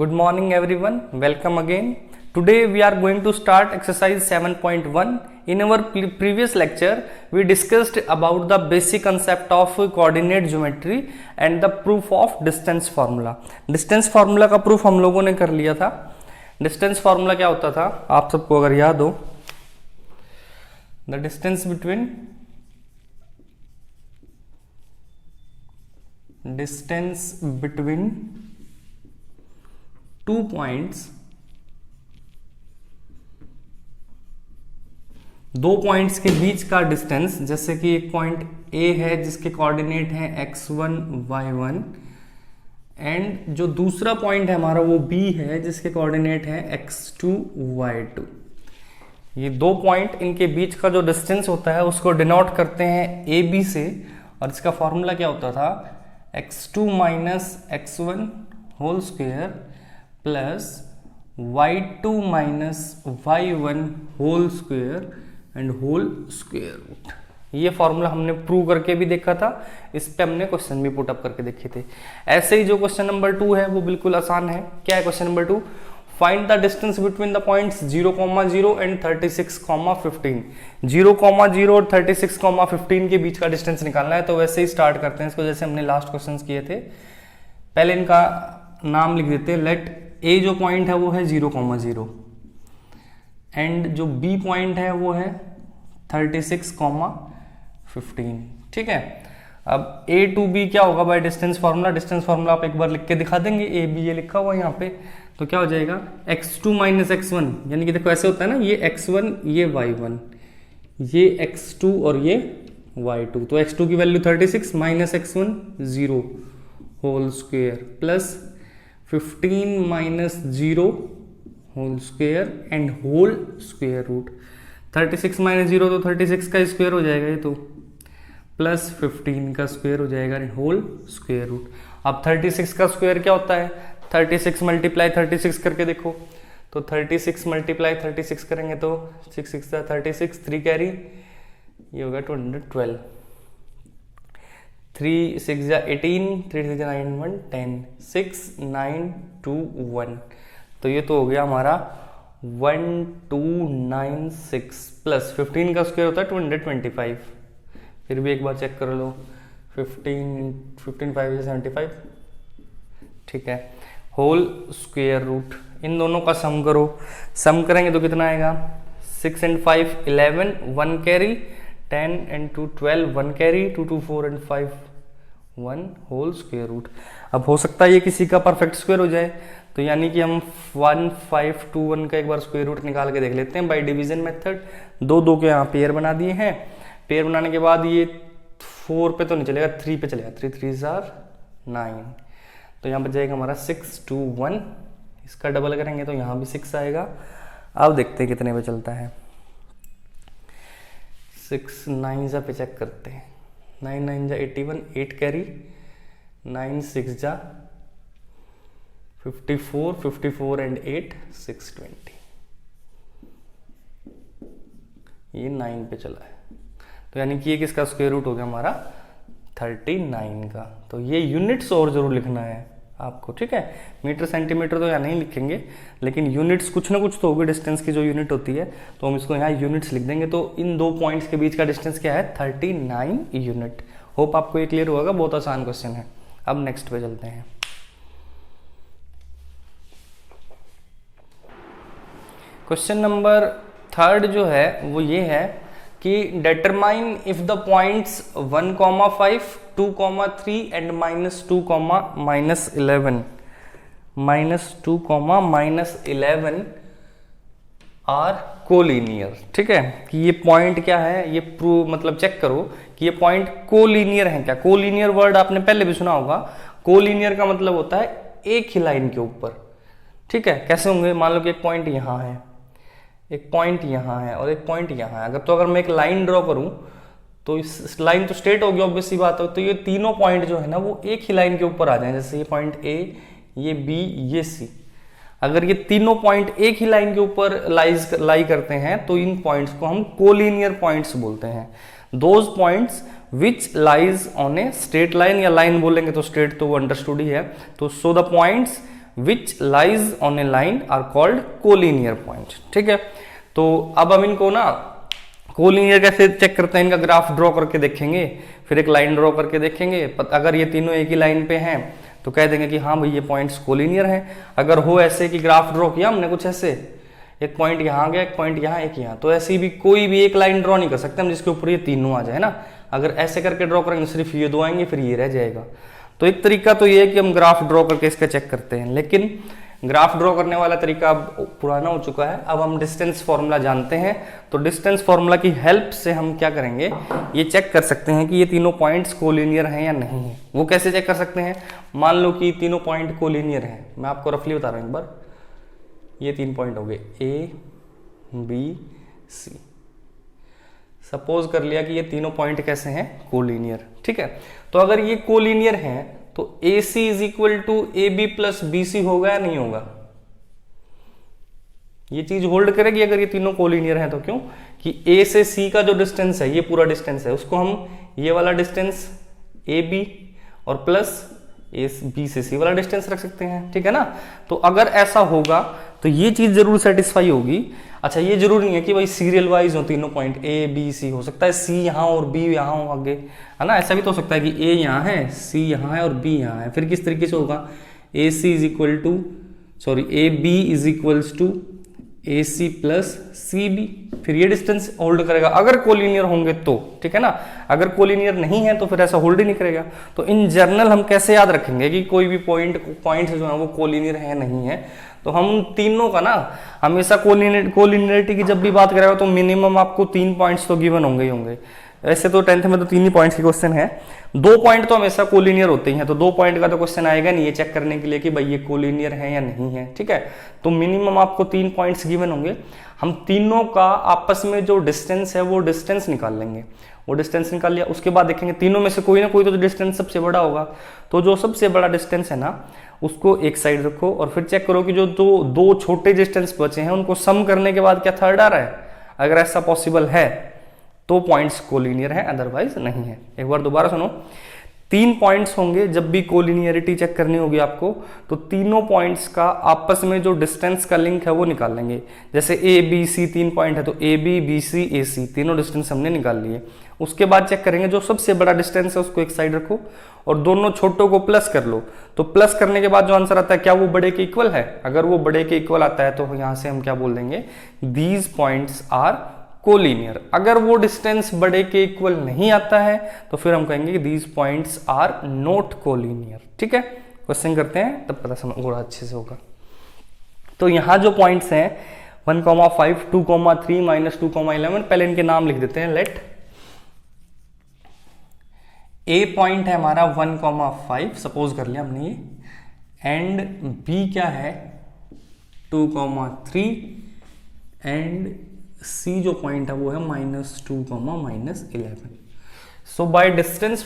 Good morning everyone, welcome again. Today we are going to start exercise 7.1. In our previous lecture we discussed about the basic concept of coordinate geometry and the proof of distance formula. Distance formula का proof हम लोगों ने कर लिया था. Distance formula क्या होता था आप सबको अगर याद हो, the distance between two points, दो पॉइंट्स के बीच का डिस्टेंस, जैसे कि एक पॉइंट ए है जिसके कोऑर्डिनेट है x1 y1 एंड जो दूसरा पॉइंट है हमारा वो b है जिसके कोऑर्डिनेट है x2 y2. ये दो पॉइंट, इनके बीच का जो डिस्टेंस होता है उसको डिनोट करते हैं ए बी से, और इसका फॉर्मूला क्या होता था x2 minus x1 whole square plus y2 minus y1 whole square and whole square root. ये फॉर्मूला हमने प्रूव करके भी देखा था, इस पे हमने क्वेश्चन भी पुट अप करके देखे थे. ऐसे ही जो क्वेश्चन नंबर 2 है वो बिल्कुल आसान है. क्या है question number 2? Find the distance between the points 0,0 and 36,15. 0,0 और 36,15 के बीच का डिस्टेंस निकालना है. तो वैसे ही स्टार्ट करते हैं इसको, जैसे हमने लास्ट क्वेश्चन किए थे. पहले इनका नाम लिख देते हैं. लेट ए जो पॉइंट है वो है 0,0 एंड जो बी पॉइंट है वो है 36,15. ठीक है. अब ए टू बी क्या होगा by distance formula? Distance formula आप एक बार लिख के दिखा देंगे. ए बी ये लिखा हुआ है यहाँ पे, तो क्या हो जाएगा x2 माइनस x1, यानी कि देखो ऐसे होता है ना, ये x1 ये y1 ये x2 और ये y2. तो x2 की value 36 minus x1 0 whole square plus 15 minus 0 whole square and whole square root. 36 minus 0 तो 36 का स्क्वायर हो जाएगा ये, तो प्लस 15 का स्क्वायर हो जाएगा एंड होल स्क्वायर रूट. अब 36 का स्क्वायर क्या होता है? 36 मल्टीप्लाई 36 करके देखो, तो 36 मल्टीप्लाई 36 करेंगे तो 6 6 36, 3 कैरी, ये होगा 212. 3 6 18, 3 6 9 1 10, 6 9 2 1. तो ये तो हो गया हमारा 1296 प्लस 15 का स्क्वायर होता है 225. फिर भी एक बार चेक कर लो. 15 5 75. ठीक है. होल स्क्वायर रूट, इन दोनों का सम करो. सम करेंगे तो कितना आएगा? 6 and 5 11, 1 carry, 10 and 2 12, 1 carry, 2 2 4 and 5 1 whole square root. अब हो सकता है ये किसी का परफेक्ट स्क्वायर हो जाए, तो यानी कि हम 1521 का एक बार स्क्वायर रूट निकाल के देख लेते हैं बाय डिवीजन मेथड. दो के यहाँ पेयर बना दिए हैं. पेयर बनाने के बाद ये 4 पे तो नहीं चलेगा, 3 पे चलेगा. 3 3 9. तो यहाँ पर जाएगा हमारा 6 2 1. इसका डबल करेंगे तो यहाँ भी 6 आएगा. अब देखते हैं कितने पे चलता है. 6 9 जा पे चेक करते हैं. 9 9 जा 81, 8 कैरी, 9 6 जा 54, 54 एंड 8 620. ये 9 पे चला है, तो यानी कि ये किसका स्क्वायर रूट हो गया हमारा 39 का. तो ये यूनिट्स और जरूर लिखना है आपको. ठीक है. मीटर सेंटीमीटर तो यहाँ नहीं लिखेंगे, लेकिन यूनिट्स कुछ ना कुछ तो होगी. डिस्टेंस की जो यूनिट होती है तो हम इसको यहाँ यूनिट्स लिख देंगे. तो इन दो पॉइंट्स के बीच का डिस्टेंस क्या है? 39 यूनिट. होप आपको ये क्लियर होगा. बहुत आसान क्वेश्चन है. अब नेक्स्ट पे चलते हैं. क्वेश्चन नंबर 3 जो है वो ये है कि determine if the points 1,5 2,3 and -2, -11 are collinear. ठीक है. कि ये पॉइंट क्या है, ये प्रूव मतलब चेक करो कि ये पॉइंट कोलिनियर है क्या. कोलिनियर वर्ड आपने पहले भी सुना होगा. कोलिनियर का मतलब होता है एक ही लाइन के ऊपर. ठीक है. कैसे होंगे? मान लो कि एक पॉइंट यहाँ है, एक पॉइंट यहाँ है और एक पॉइंट यहाँ है. अगर मैं एक लाइन ड्रॉ करूं तो इस लाइन तो स्ट्रेट होगी, ऑब्वियस सी बात है. तो ये तीनों पॉइंट जो है ना वो एक ही लाइन के ऊपर आ जाए. जैसे ये पॉइंट ए, ये बी, ये सी. अगर ये तीनों पॉइंट एक ही लाइन के ऊपर लाई करते हैं तो इन पॉइंट्स को हम कोलिनियर पॉइंट्स बोलते हैं. Those points which lies on a straight line, या लाइन बोलेंगे तो स्ट्रेट तो वो अंडरस्टूड ही है. तो so the points which lies on a line are called collinear point. ठीक है, तो अब हम इनको ना कोलिनियर कैसे चेक करते हैं, इनका ग्राफ ड्रॉ करके देखेंगे, फिर एक लाइन ड्रॉ करके देखेंगे। अगर ये तीनों एक ही लाइन पे हैं तो कह देंगे कि हाँ भाई ये पॉइंट्स कोलिनियर हैं। अगर हो ऐसे कि ग्राफ ड्रॉ किया हमने कुछ ऐसे, एक पॉइंट यहाँ गया, एक पॉइंट यहाँ, एक यहाँ, तो ऐसी भी कोई भी एक लाइन ड्रॉ नहीं कर सकते हम जिसके ऊपर ये तीनों आ जाए ना। अगर ऐसे करके ड्रॉ करेंगे सिर्फ ये दो आएंगे, फिर ये रह जाएगा। तो एक तरीका तो ये है कि हम ग्राफ ड्रॉ करके इसका चेक करते हैं, लेकिन ग्राफ ड्रॉ करने वाला तरीका अब पुराना हो चुका है। अब हम डिस्टेंस फॉर्मूला जानते हैं, तो डिस्टेंस फॉर्मूला की हेल्प से हम क्या करेंगे, ये चेक कर सकते हैं कि ये तीनों पॉइंट्स कोलिनियर हैं या नहीं है। वो कैसे चेक कर सकते हैं, मान लो कि तीनों पॉइंट कोलिनियर हैं, मैं आपको रफली बता रहा हूँ एक बार। ये 3 पॉइंट हो गए A B C। सपोज कर लिया कि ये तीनों पॉइंट कैसे हैं, कोलिनियर। ठीक है, तो अगर ये कोलिनियर हैं तो AC is equal to AB plus BC होगा या नहीं होगा, ये चीज होल्ड करेगी अगर ये तीनों कोलिनियर हैं तो। क्यों कि A से C का जो डिस्टेंस है, ये पूरा डिस्टेंस है, उसको हम ये वाला डिस्टेंस AB और प्लस B से C वाला डिस्टेंस रख सकते हैं। ठीक है ना, तो अगर ऐसा होगा तो ये चीज जरूर सेटिस्फाई होगी। अच्छा, ये जरूरी नहीं है कि भाई सीरियल वाइज हो तीनों पॉइंट A B C, हो सकता है C यहाँ और B यहाँ हो आगे, है ना। ऐसा भी तो हो सकता है कि A यहाँ है, C यहाँ है और B यहाँ है। फिर किस तरीके से होगा, AC is equal to AB is equals to AC plus CB, फिर ये डिस्टेंस होल्ड करेगा अगर कोलिनियर होंगे तो। ठीक है ना, अगर कोलिनियर नहीं है तो फिर ऐसा होल्ड ही नहीं करेगा। तो इन जनरल हम कैसे याद रखेंगे कि कोई भी पॉइंट जो है वो कोलिनियर है नहीं है, तो हम तीनों का ना हमेशा कोलिनियरिटी की जब भी बात करेगा तो मिनिमम आपको 3 पॉइंट्स तो गिवन होंगे ही होंगे। ऐसे तो 10th में तो 3 ही पॉइंट्स के क्वेश्चन है, 2 पॉइंट तो हमेशा कोलिनियर होते ही हैं, तो 2 पॉइंट का तो क्वेश्चन आएगा नहीं ये चेक करने के लिए कि भाई ये कोलिनियर है या नहीं है। ठीक है, तो मिनिमम आपको 3 पॉइंट्स गिवन होंगे। हम तीनों का आपस में जो डिस्टेंस है वो डिस्टेंस निकाल लेंगे। वो डिस्टेंस निकाल लिया, उसके बाद देखेंगे तीनों में से कोई ना कोई तो डिस्टेंस सबसे बड़ा होगा। तो जो सबसे बड़ा डिस्टेंस है ना उसको एक साइड रखो और फिर चेक करो कि जो दो छोटे डिस्टेंस बचे हैं उनको सम करने के बाद क्या थर्ड आ रहा है। अगर ऐसा पॉसिबल है तो पॉइंट्स कोलिनियर है, अदरवाइज नहीं है। एक बार दोबारा सुनो, 3 पॉइंट्स होंगे जब भी कोलिनियरिटी चेक करनी होगी आपको, तो तीनों पॉइंट्स का आपस में जो डिस्टेंस का लिंक है वो निकाल लेंगे। जैसे ABC 3 पॉइंट है तो AB BC AC तीनों डिस्टेंस हमने निकाल लिए। उसके बाद चेक करेंगे जो सबसे बड़ा डिस्टेंस है उसको एक साइड रखो और दोनों छोटों को प्लस कर लो। तो प्लस करने के बाद जो आंसर आता है क्या वो बड़े के इक्वल है। अगर वो बड़े के इक्वल आता है तो यहां से हम क्या बोल देंगे, दीज पॉइंट्स आर कोलिनियर। अगर वो डिस्टेंस बड़े के इक्वल नहीं आता है तो फिर हम कहेंगे these points are not collinear. ठीक है, क्वेश्चन करते हैं तब पता समझ थोड़ा अच्छे से होगा। तो यहां जो पॉइंट्स हैं 1,5 2,3 -2,11, पहले इनके नाम लिख देते हैं। लेट A पॉइंट है हमारा 1,5 सपोज कर लिया हमने ये, एंड B क्या है 2,3 एंड C जो पॉइंट है वो है -2, -11। सो बाय डिस्टेंस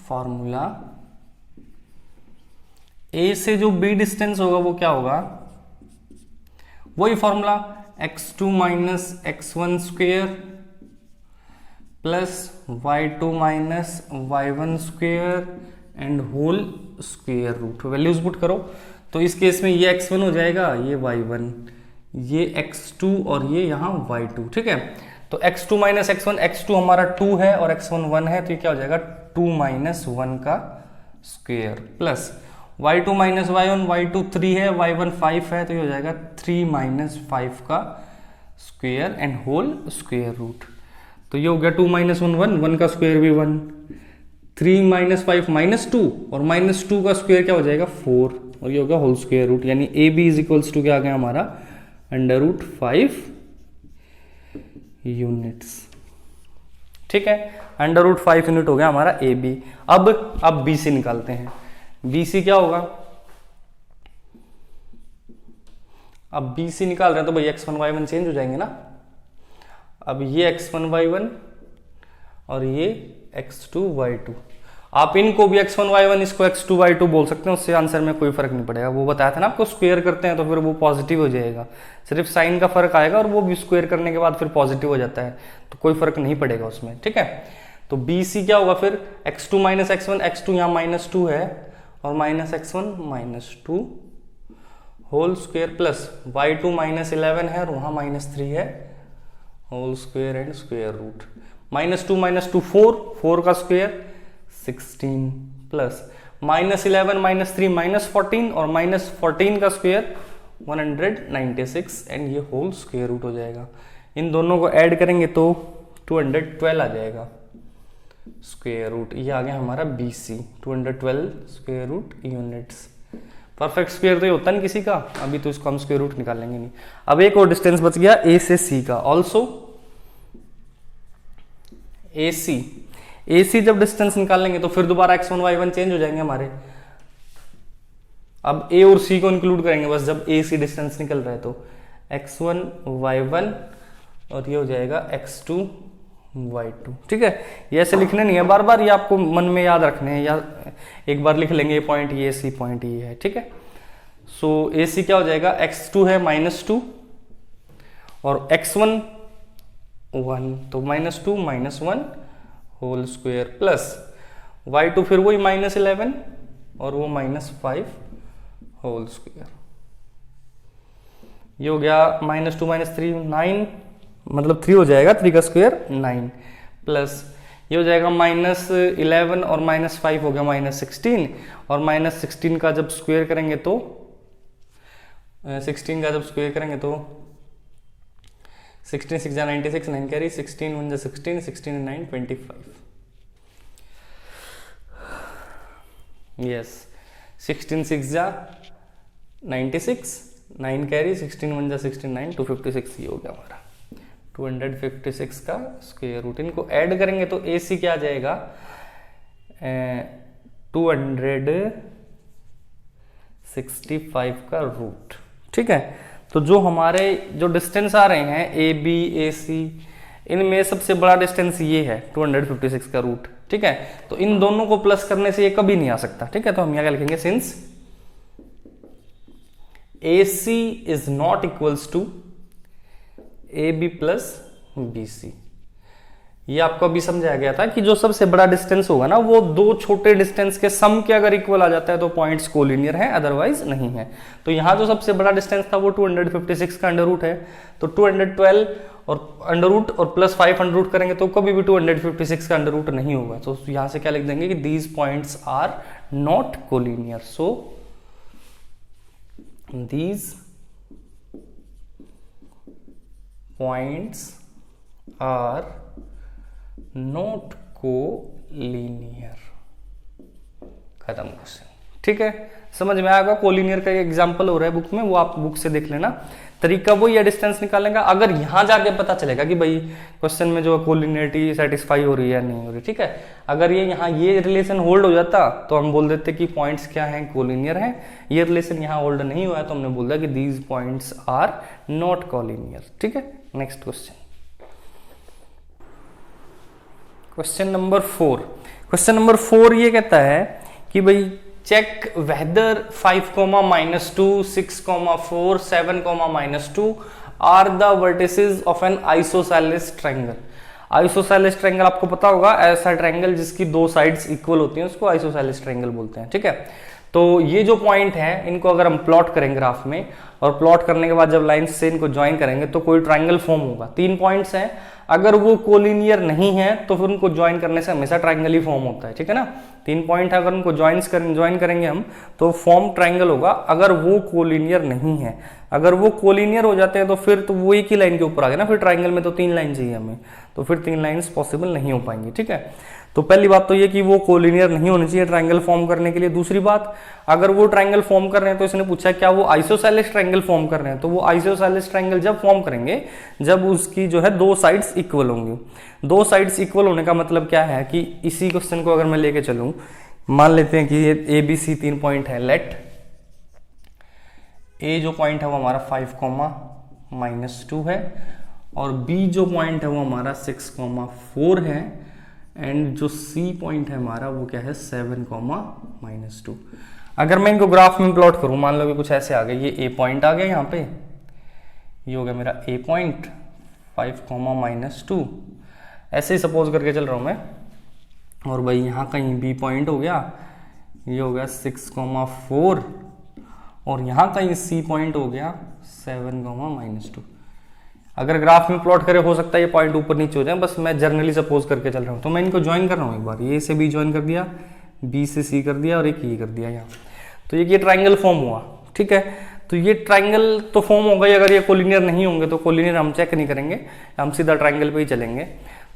फॉर्मूला A से जो B डिस्टेंस होगा वो क्या होगा, वही formula x2 - x1 square plus y2 - y1 square and whole square root. Values put करो तो इस केस में ये x1 हो जाएगा, ये y1, ये x2 और ये यहाँ y2। ठीक है, तो x2 - x1, x2 हमारा 2 है और x1 1 है, तो ये क्या हो जाएगा 2 - 1 का square plus y2 - y1, y2 3 है, y1 5 है, तो ये हो जाएगा 3 - 5 का square and whole square root. तो ये हो गया 2 - 1 1 का स्क्वेयर भी 1, 3 - 5 -2 और -2 का स्क्वेयर क्या हो जाएगा 4 और ये हो गया होल स्क्वेयर रूट। यानी AB इज इक्वल्स टू क्या आ गया हमारा √5 यूनिट्स। ठीक है, √5 यूनिट हो गया हमारा AB। अब BC निकालते हैं। BC क्या होगा, अब BC निकाल रहे हैं तो भाई x1 y1 चेंज हो जाएंगे ना। अब ये x1 y1 और ये x2 y2, आप इनको भी x1 y1 इसको x2 y2 बोल सकते हैं, उससे आंसर में कोई फर्क नहीं पड़ेगा। वो बताया था ना आपको, स्क्वायर करते हैं तो फिर वो पॉजिटिव हो जाएगा, सिर्फ साइन का फर्क आएगा और वो भी स्क्वायर करने के बाद फिर पॉजिटिव हो जाता है, तो कोई फर्क नहीं पड़ेगा उसमें, ठीक है। तो बी सी क्या होगा फिर, x2 माइनस x1, x2 यहाँ -2 है और -x1 -2 whole square plus y2 -11 है और वहाँ -3 है whole square and square root. -2 4 का स्क्वायर 16 प्लस -11 -3 -14 और -14 का स्क्वायर 196 एंड ये होल स्क्वायर रूट हो जाएगा। इन दोनों को ऐड करेंगे तो 212 आ जाएगा स्क्वायर रूट। ये आ गया हमारा BC 212 square root units. Perfect square तो ये होता नहीं किसी का, अभी तो इसको हम स्क्वायर रूट निकालेंगे नहीं। अब एक और डिस्टेंस बच गया A से C का, ऑल्सो AC जब डिस्टेंस निकालेंगे तो फिर दोबारा x1 y1 चेंज हो जाएंगे हमारे। अब A और C को इंक्लूड करेंगे बस जब AC डिस्टेंस निकल रहा है, तो x1 y1 और ये हो जाएगा x2 y2, ठीक है। ये ऐसे लिखने नहीं है बार बार, ये आपको मन में याद रखने हैं, या एक बार लिख लेंगे ये पॉइंट ये C पॉइंट ये है, ठीक है। सो AC क्या हो जाएगा, x2 है -2 और x1 1, तो -2 -1 होल स्क्वायर प्लस y2 फिर वही -11 और वो -5 होल स्क्वायर। ये हो गया -2 -3 9, मतलब 3 हो जाएगा, 3 का स्क्वायर 9 प्लस ये हो जाएगा -11 और -5 हो गया -16 और -16 का जब स्क्वायर करेंगे तो 16 का जब स्क्वायर करेंगे तो 16 6 96 9 कैरी 16 1 16 16 9 25 यस 16 6 96 9 कैरी 16 1 16 9 256 ये हो गया हमारा 256 का स्क्वायर रूट। इनको ऐड करेंगे तो AC क्या आ जाएगा 265 का रूट, ठीक है। तो जो हमारे जो डिस्टेंस आ रहे हैं AB AC, इनमें सबसे बड़ा डिस्टेंस ये है 256 का रूट, ठीक है। तो इन दोनों को प्लस करने से ये कभी नहीं आ सकता, ठीक है। तो हम यहाँ क्या लिखेंगे, since AC is not equals to AB plus BC। ये आपको अभी समझाया गया था कि जो सबसे बड़ा डिस्टेंस होगा ना वो दो छोटे डिस्टेंस के सम के अगर इक्वल आ जाता है तो पॉइंट्स कोलिनियर है, अदरवाइज नहीं है। तो यहाँ जो सबसे बड़ा डिस्टेंस था वो 256 का अंडर रूट है, तो 212 और अंडर रूट और प्लस 5 अंडर रूट करेंगे तो कभी भी 256 का अंडर रूट नहीं होगा। तो यहाँ से क्या लिख देंगे कि these points are not collinear, so these points are not collinear. खत्म क्वेश्चन, ठीक है। समझ में आएगा, कोलिनियर का एग्जांपल हो रहा है बुक में, वो आप बुक से देख लेना। तरीका वो या डिस्टेंस निकालने का, अगर यहां जाके पता चलेगा कि भाई क्वेश्चन में जो कोलिनियरिटी सेटिस्फाई हो रही है या नहीं हो रही, ठीक है। अगर ये यहाँ ये रिलेशन होल्ड हो जाता तो हम बोल देते कि पॉइंट्स क्या हैं, कोलिनियर हैं। ये रिलेशन यहाँ होल्ड नहीं हुआ है तो हमने बोल दिया कि these points are not collinear, ठीक है। Next question, question number 4। Question number 4 ये कहता है कि भाई check whether 5, -2 6, 4 7, -2 are the vertices of an isosceles triangle. Isosceles triangle आपको पता होगा, ऐसा ट्रायंगल जिसकी दो साइड्स इक्वल होती हैं उसको आइसोसेलेस ट्रायंगल बोलते हैं, ठीक है। तो ये जो पॉइंट है इनको अगर हम प्लॉट करेंगे ग्राफ में, और प्लॉट करने के बाद जब लाइंस से इनको ज्वाइन करेंगे तो कोई ट्रायंगल फॉर्म होगा। 3 पॉइंट्स हैं, अगर वो कोलिनियर नहीं है तो फिर उनको ज्वाइन करने से हमेशा ट्रायंगल ही फॉर्म होता है, ठीक है ना। 3 पॉइंट है, अगर उनको ज्वाइन करेंगे हम तो फॉर्म ट्रायंगल होगा, अगर वो कोलिनियर नहीं है। अगर वो कोलिनियर हो जाते हैं तो फिर तो वो एक ही लाइन के ऊपर आ गया ना, फिर ट्रायंगल में तो 3 लाइन चाहिए हमें, तो फिर 3 लाइंस पॉसिबल नहीं हो पाएंगी, ठीक है। तो पहली बात तो ये कि वो कोलिनियर नहीं होनी चाहिए ट्रायंगल फॉर्म करने के लिए। दूसरी बात, अगर वो ट्रायंगल फॉर्म कर रहे हैं तो इसने पूछा क्या वो आइसोसेलेस ट्रायंगल फॉर्म कर रहे हैं, तो वो आइसोसेलेस ट्रायंगल जब फॉर्म करेंगे जब उसकी जो है 2 साइड्स इक्वल होंगी। 2 साइड्स इक्वल होने का मतलब क्या है कि इसी क्वेश्चन को अगर मैं लेके चलूं, मान लेते हैं कि ये ABC 3 पॉइंट है, लेट A जो पॉइंट है वो हमारा 5, -2 है और B जो पॉइंट है वो हमारा 6, 4 है एंड जो सी पॉइंट है हमारा वो क्या है 7, -2। अगर मैं इनको ग्राफ में प्लॉट करूं, मान लो कि कुछ ऐसे आ गए, ये ए पॉइंट आ गया यहाँ पे, ये हो गया मेरा ए पॉइंट 5, -2, ऐसे ही सपोज करके चल रहा हूँ मैं। और भाई यहाँ कहीं बी पॉइंट हो गया, ये हो गया 6, 4, और यहाँ कहीं सी पॉइंट हो गया 7, -2। अगर ग्राफ में प्लॉट करे हो सकता है ये पॉइंट ऊपर नीचे हो जाए, बस मैं जर्नली सपोज करके चल रहा हूँ। तो मैं इनको ज्वाइन कर रहा हूँ एक बार, ए से बी ज्वाइन कर दिया, बी से सी कर दिया और एक ये कर दिया यहाँ। तो ये ट्राइंगल फॉर्म हुआ, ठीक है। तो ये ट्राइंगल तो फॉर्म हो गई। अगर ये कोलिनियर नहीं होंगे तो कोलिनियर हम चेक नहीं करेंगे, हम सीधा ट्राइंगल पे ही चलेंगे।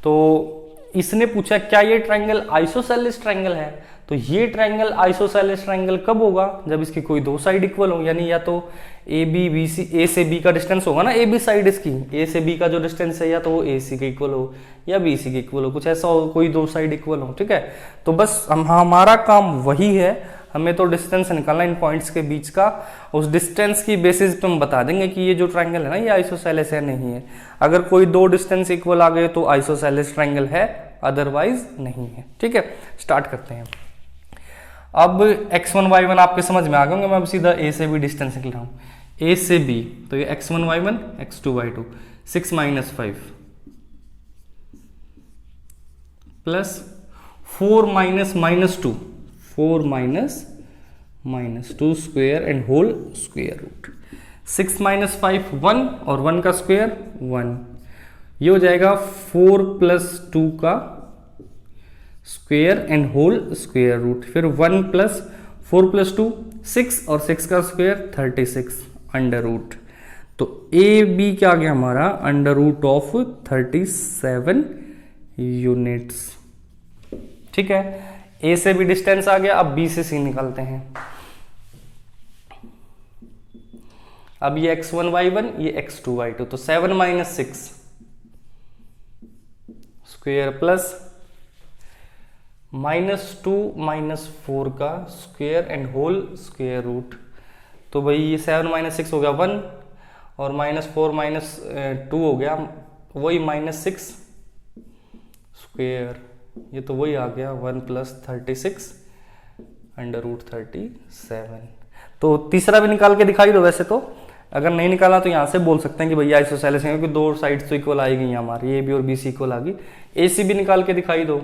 तो इसने पूछा क्या ये ट्राइंगल आइसोसेलेस ट्राइंगल है। तो ये ट्राइंगल आइसोसेलेस ट्राइंगल कब होगा, जब इसकी कोई दो साइड इक्वल हो, यानी या तो ए बी बी सी, ए से बी का डिस्टेंस होगा ना, ए बी साइड इसकी, ए से बी का जो डिस्टेंस है या तो वो ए सी के इक्वल हो या बी सी के इक्वल हो, कुछ ऐसा हो, कोई दो साइड इक्वल हो, ठीक है। तो बस हमारा काम वही है, हमें तो डिस्टेंस निकालना इन पॉइंट्स के बीच का। उस डिस्टेंस की बेसिस पे हम बता देंगे कि ये जो ट्राइंगल है ना ये आइसोसेलेस है नहीं है। अगर कोई दो डिस्टेंस इक्वल आ गए तो आइसोसेलेस ट्राइंगल है, अदरवाइज नहीं है, ठीक है। स्टार्ट करते हैं। अब x1 y1 आपके समझ में आ गए होंगे। मैं अब सीधा a से b डिस्टेंस निकल रहा हूँ, a से b, तो ये x1 y1 x2 y2 6 - 5 plus 4 -2 4 -2 square and whole square root. 6 - 5 1 और 1 का स्क्वेयर 1, ये हो जाएगा 4 + 2 का square and whole square root. फिर 1 + 4 + 2 6 और 6 का स्क्वेयर 36 अंडर रूट। तो ए बी क्या आ गया हमारा √37 यूनिट्स, ठीक है। ए से बी डिस्टेंस आ गया। अब बी से सी निकालते हैं। अब ये x1 y1 ये x2 y2, तो 7 - 6 स्क्वेयर प्लस -2 - 4 का square and whole square root. तो भाई ये 7 - 6 हो गया 1 और -4 - 2 हो गया वही -6 स्क्वेयर, ये तो वही आ गया 1 + 36 अंडर रूट 37। तो तीसरा भी निकाल के दिखाई दो। वैसे तो अगर नहीं निकाला तो यहाँ से बोल सकते हैं कि भैया आइसोसेलेस है, क्योंकि दो साइड्स तो इक्वल आई गई हमारी, ए बी और बी सी इक्वल आ गई। ए सी भी निकाल के दिखाई दो,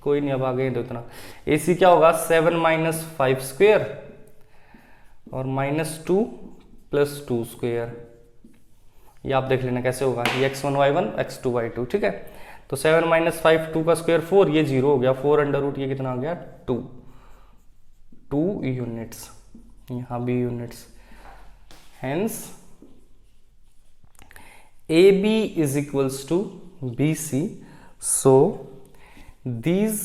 कोई नहीं, अब आ गए तो इतना। ए सी क्या होगा 7 - 5 स्क्वेयर और -2 + 2 स्क्वेयर। ये आप देख लेना कैसे होगा, ये x1 y1 x2 y2, ठीक है। तो 7 - 5 2 का स्क्वायर 4, ये 0 हो गया, 4 अंडर रूट, ये कितना आ गया 2 यूनिट्स, यहाँ भी units. Hence AB = BC, so these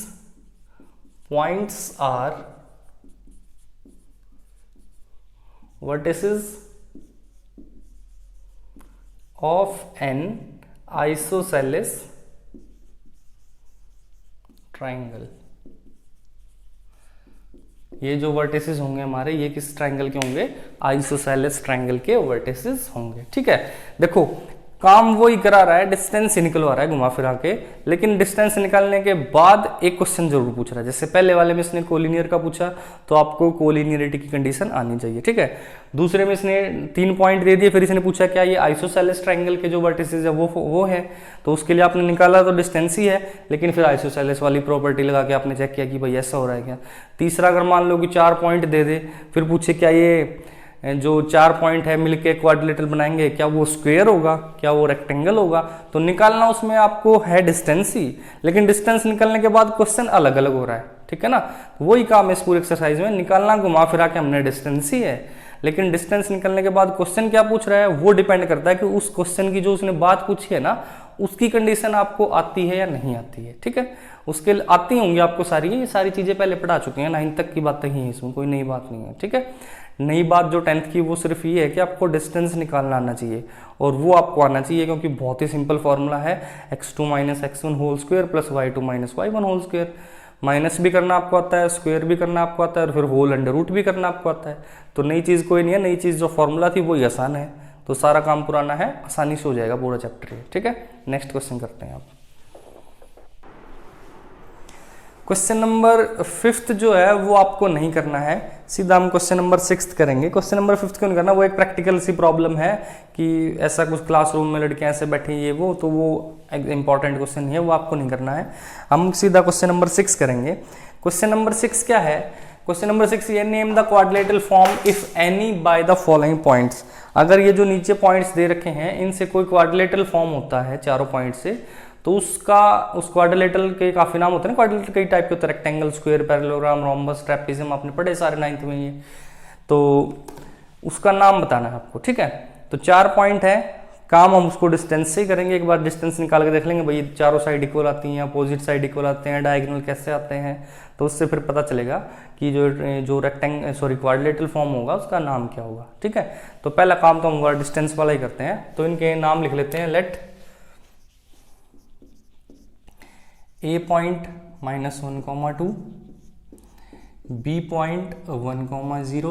points are vertices of an isosceles triangle. ये जो वर्टिसेस होंगे हमारे, ये किस ट्राइंगल के होंगे, आइसोसेलेस ट्राइंगल के वर्टिसेस होंगे, ठीक है। देखो काम वो ही करा रहा है, डिस्टेंस ही निकलवा रहा है घुमा फिरा के, लेकिन डिस्टेंस निकालने के बाद एक क्वेश्चन जरूर पूछ रहा है। जैसे पहले वाले में इसने कोलिनियर का पूछा, तो आपको कोलिनियरिटी की कंडीशन आनी चाहिए, ठीक है। दूसरे में इसने 3 पॉइंट दे दिए, फिर इसने पूछा क्या ये आइसोसेलेस ट्राइंगल के जो वर्टिसेस है वो है, तो उसके लिए आपने निकाला तो डिस्टेंस ही है, लेकिन फिर आइसोसेलेस वाली प्रॉपर्टी लगा के आपने चेक किया कि भाई ऐसा हो रहा है क्या। तीसरा अगर मान लो कि 4 पॉइंट दे दे, फिर पूछे क्या ये जो 4 पॉइंट है मिलके क्वाड्रिलेटरल बनाएंगे, क्या वो स्क्वायर होगा, क्या वो रेक्टेंगल होगा, तो निकालना उसमें आपको है डिस्टेंस ही, लेकिन डिस्टेंस निकालने के बाद क्वेश्चन अलग अलग हो रहा है, ठीक है ना। वही काम है इस पूरी एक्सरसाइज में, निकालना घुमा फिरा के हमने डिस्टेंस ही है, लेकिन डिस्टेंस निकलने के बाद क्वेश्चन क्या पूछ रहा है वो डिपेंड करता है कि उस क्वेश्चन की जो उसने बात पूछी है ना, उसकी कंडीशन आपको आती है या नहीं आती है, ठीक है। उसके लिए आती होंगी आपको सारी, ये सारी चीजें पहले पढ़ा चुके हैं, 9th तक की बातें ही है, इसमें कोई नई बात नहीं है, ठीक है। नई बात जो 10th की वो सिर्फ ये है कि आपको डिस्टेंस निकालना आना चाहिए, और वो आपको आना चाहिए क्योंकि बहुत ही सिंपल फॉर्मूला है, x2 - x1 whole square plus y2 - y1 whole square. Minus भी करना आपको आता है, स्क्वायर भी करना आपको आता है, और फिर होल अंडर रूट भी करना आपको आता है। तो नई चीज़ कोई नहीं है, नई चीज़ जो फॉर्मूला थी वही आसान है, तो सारा काम पुराना है, आसानी से हो जाएगा पूरा चैप्टर, ठीक है। नेक्स्ट क्वेश्चन करते हैं आप। क्वेश्चन नंबर 5 जो है वो आपको नहीं करना है, सीधा हम क्वेश्चन नंबर 6 करेंगे। क्वेश्चन नंबर 5 क्यों नहीं करना, वो एक प्रैक्टिकल सी प्रॉब्लम है कि ऐसा कुछ क्लासरूम में लड़कियां ऐसे बैठी ये वो, तो वो इंपॉर्टेंट क्वेश्चन नहीं है, वो आपको नहीं करना है। हम सीधा क्वेश्चन नंबर 6 करेंगे। क्वेश्चन नंबर 6 क्या है? क्वेश्चन नंबर 6 ये, name the quadrilateral form if any by the following points. अगर ये जो नीचे पॉइंट्स दे रखे हैं इनसे कोई क्वाड्रिलेटरल फॉर्म होता है चारों पॉइंट से, तो उसका, उस क्वाड्रिलेटरल के काफी नाम होते हैं ना, क्वाड्रिलेटरल कई टाइप के होते हैं, rectangle, square, parallelogram, rhombus, trapezium, आपने पढ़े सारे 9th में ये, तो उसका नाम बताना है आपको, ठीक है। तो 4 पॉइंट है, काम हम उसको डिस्टेंस से ही करेंगे। एक बार डिस्टेंस निकाल के देख लेंगे भाई चारों साइड इक्वल आती हैं, अपोजिट साइड इक्वल आते हैं, डायगोनल कैसे आते हैं, तो उससे फिर पता चलेगा कि जो क्वाड्रिलेटरल फॉर्म होगा उसका नाम क्या होगा, ठीक है। तो पहला काम तो हम डिस्टेंस वाला ही करते हैं, तो इनके नाम लिख लेते हैं। Let A point -1, 2, B point 1, 0,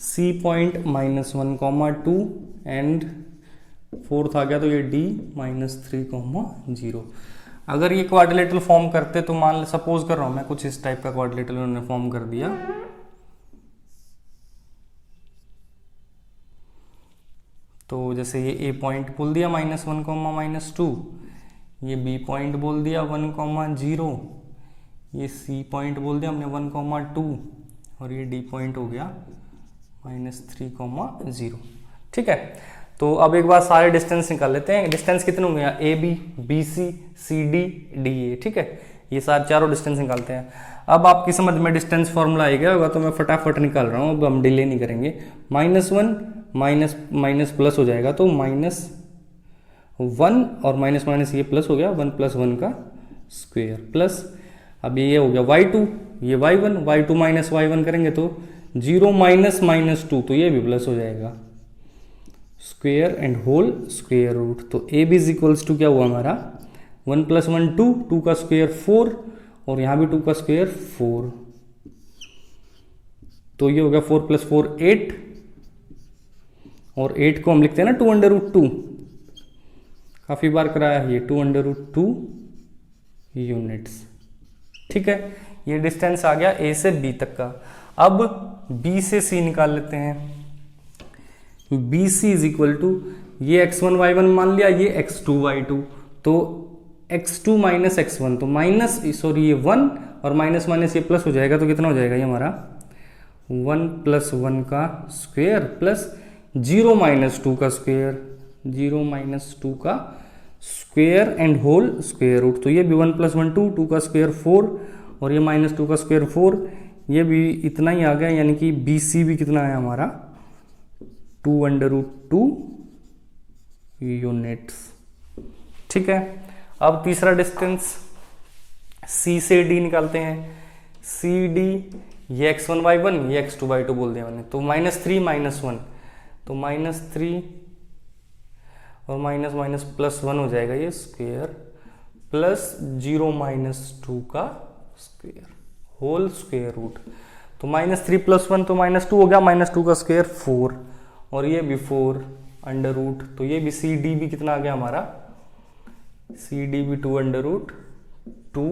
C point -1, 2 and 4th आ गया तो ये D -3, 0। अगर ये क्वाड्रिलेटरल फॉर्म करते तो मान ले, सपोज कर रहा हूं मैं, कुछ इस टाइप का क्वाड्रिलेटरल उन्होंने फॉर्म कर दिया, तो जैसे ये A पॉइंट बोल दिया -1, -2, ये B पॉइंट बोल दिया 1, 0, ये C पॉइंट बोल दिया हमने 1, 2 और ये D पॉइंट हो गया -3, 0, ठीक है। तो अब एक बार सारे डिस्टेंस निकाल लेते हैं। डिस्टेंस कितने होंगे? AB, BC, CD, DA, ठीक है। ये सारे चारों डिस्टेंस निकालते हैं। अब आपकी समझ में डिस्टेंस फॉर्मूला आ गया होगा, तो मैं फटाफट निकाल रहा हूँ, अब हम डिले नहीं करेंगे। -1 माइनस प्लस हो जाएगा, तो -1 और माइनस ये प्लस हो गया, 1 + 1 का स्क्वायर, प्लस अब ये हो गया y2, ये y1, y2 माइनस y1 करेंगे तो 0 -2, तो ये भी प्लस हो जाएगा, square and whole square root. तो a b इक्वल्स टू क्या हुआ हमारा, 1 + 1 2, 2 का स्क्वायर 4 और यहाँ भी 2 का स्क्वायर 4, तो ये हो गया 4 + 4 8, और 8 को हम लिखते हैं ना 2√2, काफी बार कराया है ये, 2√2 यूनिट्स, ठीक है। ये डिस्टेंस आ गया A से B तक का। अब B से C निकाल लेते हैं। BC इज इक्वल टू, ये x1 y1 मान लिया, ये x2 y2, तो x2 - x1, तो ये 1 और माइनस ये प्लस हो जाएगा, तो कितना हो जाएगा ये हमारा 1 + 1 का स्क्वायर प्लस 0 - 2 का स्क्वायर, 0 - 2 का square and whole square root. तो ये भी 1 + 1 2, 2 का स्क्वायर 4 और ये -2 का स्क्वायर 4, ये भी इतना ही आ गया, यानी कि BC भी कितना है हमारा 2√2 यूनिट्स, ठीक है। अब तीसरा डिस्टेंस C से D निकालते हैं। CD, ये x1 y1, ये x2 y2 बोल दिया मैंने, तो -3 -1, तो -3 और माइनस प्लस 1 हो जाएगा ये स्क्वायर, प्लस 0 - 2 का स्क्वायर, होल स्क्वायर रूट। तो -3 + 1 तो -2 हो गया, -2 का स्क्वायर 4 और ये भी 4 √, तो ये भी CD भी कितना आ गया हमारा, CD भी 2√2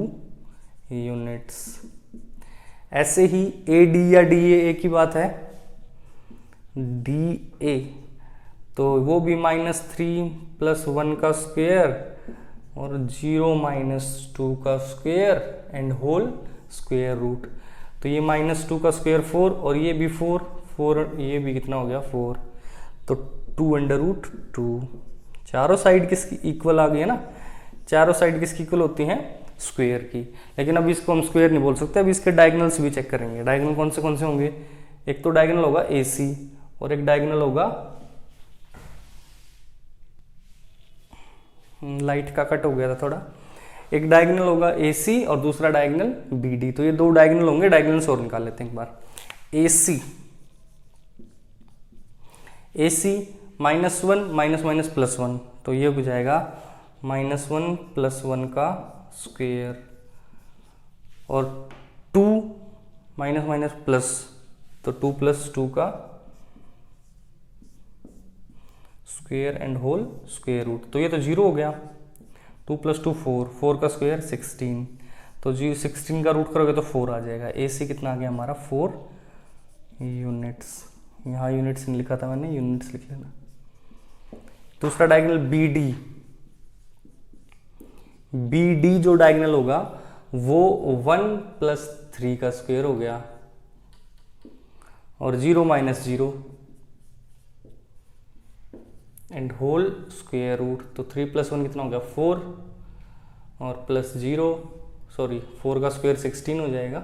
यूनिट्स। ऐसे ही AD या DA एक ही बात है, DA तो वो भी -3 + 1 का स्क्वायर और 0 - 2 का square and whole square root. तो ये -2 का स्क्वायर 4 और ये भी 4, ये भी कितना हो गया 4, तो 2√2। चारों साइड किसकी इक्वल आ गई है ना, चारों साइड किसकी इक्वल होती हैं, स्क्वायर की। लेकिन अभी इसको हम स्क्वायर नहीं बोल सकते, अभी इसके डायगोनल्स भी चेक करेंगे। डायगोनल कौन से होंगे, एक तो डायगोनल होगा AC और एक डायगोनल होगा, लाइट का कट हो गया था थोड़ा, एक डायगोनल होगा AC और दूसरा डायगोनल BD। तो ये दो डायगोनल होंगे, डायगोनल्स और निकाल लेते हैं एक बार। AC -1 + 1, तो ये हो जाएगा -1 + 1 का स्क्वायर और 2 प्लस, तो 2 + 2 का square and whole square root. तो ये तो 0 हो गया, 2 + 2 4, 4 का स्क्वायर 16, तो जी 16 का रूट करोगे तो 4 आ जाएगा। AC कितना आ गया हमारा 4 यूनिट्स। यहाँ यूनिट्स नहीं लिखा था मैंने, यूनिट्स लिख लेना। दूसरा डायगोनल BD जो डायगोनल होगा वो 1 + 3 का स्क्वायर हो गया और 0 - 0 एंड होल स्क्वायर रूट। तो 3 + 1 कितना हो गया 4 और प्लस 0 सॉरी 4 का स्क्वायर 16 हो जाएगा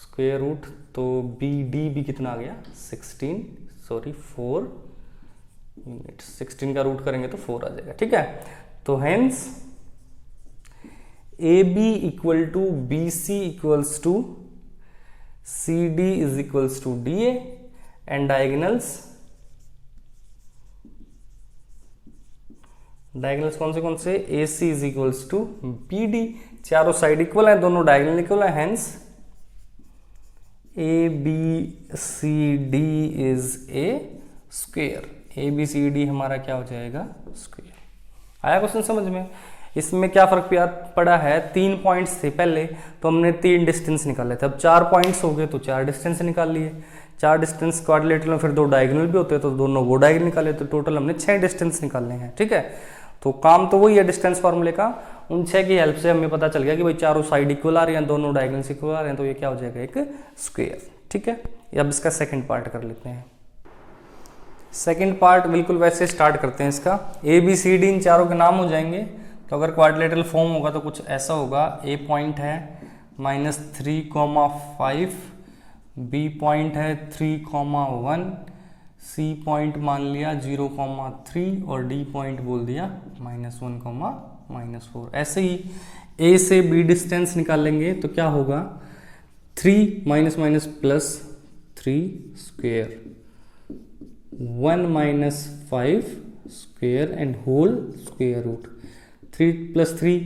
स्क्वायर रूट। तो BD भी कितना आ गया 4 यूनिट। 16 का रूट करेंगे तो 4 आ जाएगा। ठीक है, तो hence AB = BC = CD = DA and diagonals कौन से AC = BD। चारों साइड इक्वल है, दोनों डायगोनल इक्वल है, hence ABCD is a square. ABCD हमारा क्या हो जाएगा स्क्वायर। आया क्वेश्चन समझ में। इसमें क्या फर्क पड़ा है, 3 पॉइंट्स थे पहले तो हमने 3 डिस्टेंस निकाले थे, अब 4 पॉइंट्स हो गए तो 4 डिस्टेंस निकाल लिए। 4 डिस्टेंस क्वाड्रिलेटरल में फिर 2 डायगोनल भी होते हैं तो दोनों वो डायगोनल निकाले, तो टोटल हमने 6 डिस्टेंस निकालने हैं। ठीक है, तो काम तो वही है डिस्टेंस फार्मूले का। उन 6 की हेल्प से हमें पता चल गया कि भाई चारों साइड इक्वल आ रही हैं, दोनों डायगोनल्स इक्वल आ रहे हैं, तो ये क्या हो जाएगा एक स्क्वायर। ठीक है, अब इसका सेकंड पार्ट कर लेते हैं। सेकंड पार्ट बिल्कुल वैसे स्टार्ट करते हैं इसका। ABCD इन चारों के नाम हो जाएंगे। तो अगर क्वाड्रिलेटरल फॉर्म होगा तो कुछ ऐसा होगा, A पॉइंट है -3,5, B पॉइंट है 3,1, C पॉइंट मान लिया 0,3 और D पॉइंट बोल दिया -1,-4। ऐसे ही A से B डिस्टेंस निकालेंगे तो क्या होगा 3 - +3 square 1 - 5 square and whole square root. 3 + 3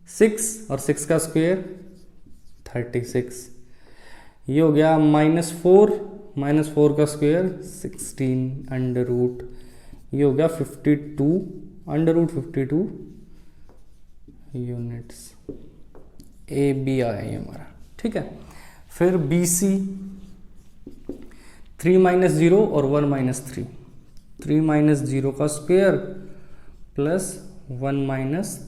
6 और 6 का स्क्वायर 36। ये हो गया -4 का स्क्वायर 16 अंडर रूट। ये हो गया 52 √52 यूनिट्स। AB आया ये हमारा। ठीक है, फिर BC 3 - 0 और 1 - 3। 3 - 0 का स्क्वायर प्लस 1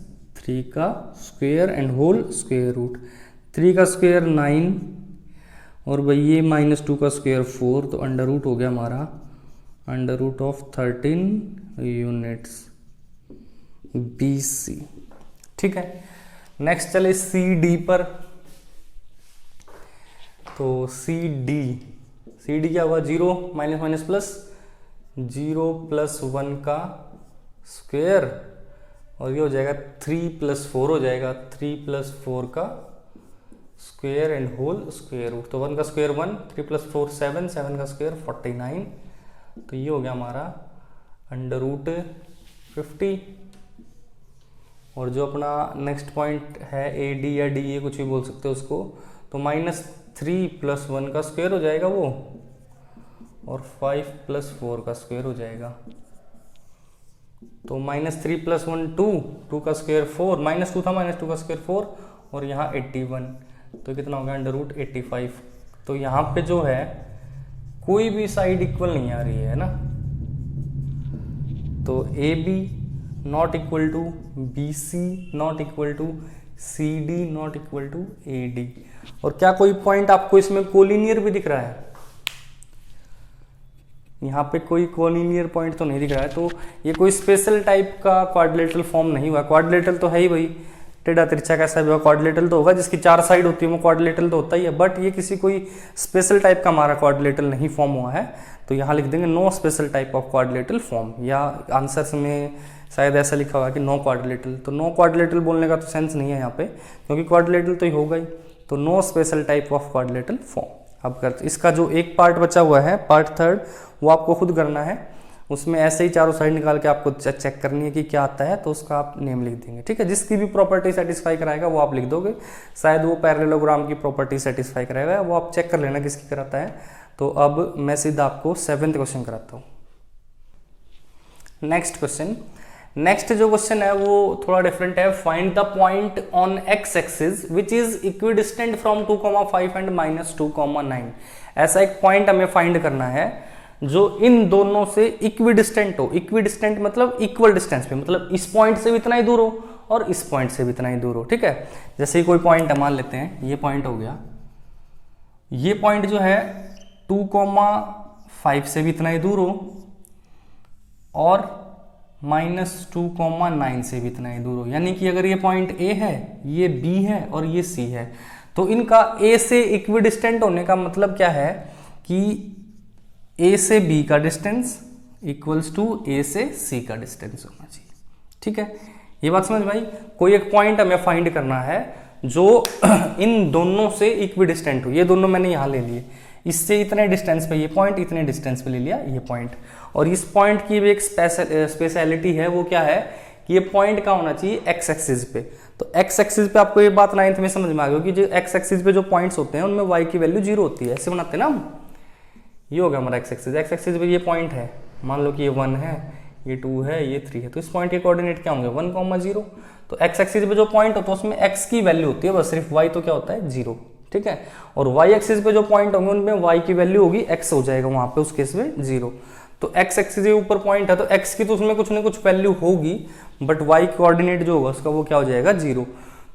- 3 का square and whole square root. 3 का स्क्वायर 9 और भाई ये -2 का स्क्वायर 4, तो अंडर रूट हो गया हमारा √13 यूनिट्स BC। ठीक है, नेक्स्ट चले CD पर। तो CD क्या हुआ 0 - प्लस 0 + 1 का स्क्वायर और ये हो जाएगा 3 + 4 हो जाएगा 3 + 4 का square and whole square root. तो 1 का स्क्वायर 1, 3 + 4 7, 7 का स्क्वायर 49। तो ये हो गया हमारा √50। और जो अपना नेक्स्ट पॉइंट है AD या DA कुछ भी बोल सकते हो उसको, तो -3 + 1 का स्क्वायर हो जाएगा वो और 5 + 4 का स्क्वायर हो जाएगा। तो -3 + 1 2 का स्क्वायर 4, -2 था -2 का स्क्वायर 4 और यहाँ 81, तो कितना हो गया √85। तो यहाँ पे जो है कोई भी साइड इक्वल नहीं आ रही है ना, तो AB ≠ BC ≠ CD ≠ AD। और क्या कोई पॉइंट आपको इसमें कोलिनियर भी दिख रहा है? यहाँ पे कोई कोलिनियर पॉइंट तो नहीं दिख रहा है, तो ये कोई स्पेशल टाइप का क्वाड्रिलेटरल फॉर्म नहीं हुआ। क्वाड्रिलेटरल तो है ही भाई, टेढ़ा तिरछा कैसा भी होगा क्वाड्रिलेटरल तो होगा, जिसकी 4 साइड होती है वो क्वाड्रिलेटरल तो होता ही है। बट ये किसी कोई स्पेशल टाइप का हमारा क्वाड्रिलेटरल नहीं फॉर्म हुआ है, तो यहाँ लिख देंगे no special type of quadrilateral form, या आंसर्स में शायद ऐसा लिखा हुआ है कि नो क्वाड्रिलेटरल। तो नो क्वाड्रिलेटरल बोलने का तो सेंस नहीं है यहाँ पे, क्योंकि क्वाड्रिलेटरल तो ही होगा ही। तो no special type of quadrilateral form. अब करते इसका जो एक पार्ट बचा हुआ है, पार्ट 3, वो आपको खुद करना है। उसमें ऐसे ही चारों साइड निकाल के आपको चेक करनी है कि क्या आता है, तो उसका आप नेम लिख देंगे। ठीक है, जिसकी भी प्रॉपर्टी सेटिस्फाई कराएगा वो आप लिख दोगे। शायद वो पैरेललोग्राम की प्रॉपर्टी सेटिस्फाई कराएगा, वो आप चेक कर लेना किसकी कराता है। तो अब मैं सीधा आपको 7th क्वेश्चन कराता हूँ। नेक्स्ट क्वेश्चन, नेक्स्ट जो क्वेश्चन है वो थोड़ा डिफरेंट है। Find the point on x axis which is equidistant from 2,5 and -2,9। ऐसा एक पॉइंट हमें फाइंड करना है जो इन दोनों से इक्विडिस्टेंट हो। इक्विडिस्टेंट मतलब इक्वल डिस्टेंस पे, मतलब इस पॉइंट से भी इतना ही दूर हो और इस पॉइंट से भी इतना ही दूर हो। ठीक है, जैसे कोई पॉइंट मान लेते हैं, ये पॉइंट हो गया, ये पॉइंट जो है 2,5 से भी इतना ही दूर हो और -2,9 से भी इतना ही दूर हो। यानी कि अगर ये पॉइंट A है, ये B है और ये C है, तो इनका A से इक्विडिस्टेंट होने का मतलब क्या है कि A से B का डिस्टेंस इक्वल्स टू A से C का डिस्टेंस होना चाहिए। ठीक है, ये बात समझ भाई। कोई एक पॉइंट हमें फाइंड करना है जो इन दोनों से इक्विडिस्टेंट हो। ये दोनों मैंने यहाँ ले लिए, इससे इतने डिस्टेंस पे ये पॉइंट, इतने डिस्टेंस पे ले लिया ये पॉइंट। और इस पॉइंट की भी एक स्पेशलिटी है, वो क्या है कि ये पॉइंट का होना चाहिए एक्स एक्सिस पे। तो एक्स एक्सिस पे आपको ये बात 9th में समझ में आ गई कि जो एक्स एक्सिस पे जो पॉइंट्स होते हैं उनमें वाई की वैल्यू 0 होती है। ऐसे बनाते हैं ना हम। ये हो गया हमारा एक्स एक्सिस। एक्स एक्सिस पे ये पॉइंट है, मान लो कि ये 1 है, ये 2 है, ये 3 है, तो इस पॉइंट के कोऑर्डिनेट क्या होंगे 1,0। तो एक्स एक्सिस पे जो पॉइंट होता है उसमें एक्स की वैल्यू होती है बस, सिर्फ वाई तो क्या होता है 0। ठीक है, और वाई एक्सिस पे जो पॉइंट होंगे उनमें वाई की वैल्यू होगी एक्स हो जाएगा वहां पे उस केस में 0। तो एक्स एक्सिस के ऊपर पॉइंट है तो एक्स की तो उसमें कुछ ना कुछ वैल्यू होगी, बट वाई कोऑर्डिनेट जो होगा उसका वो क्या हो जाएगा 0।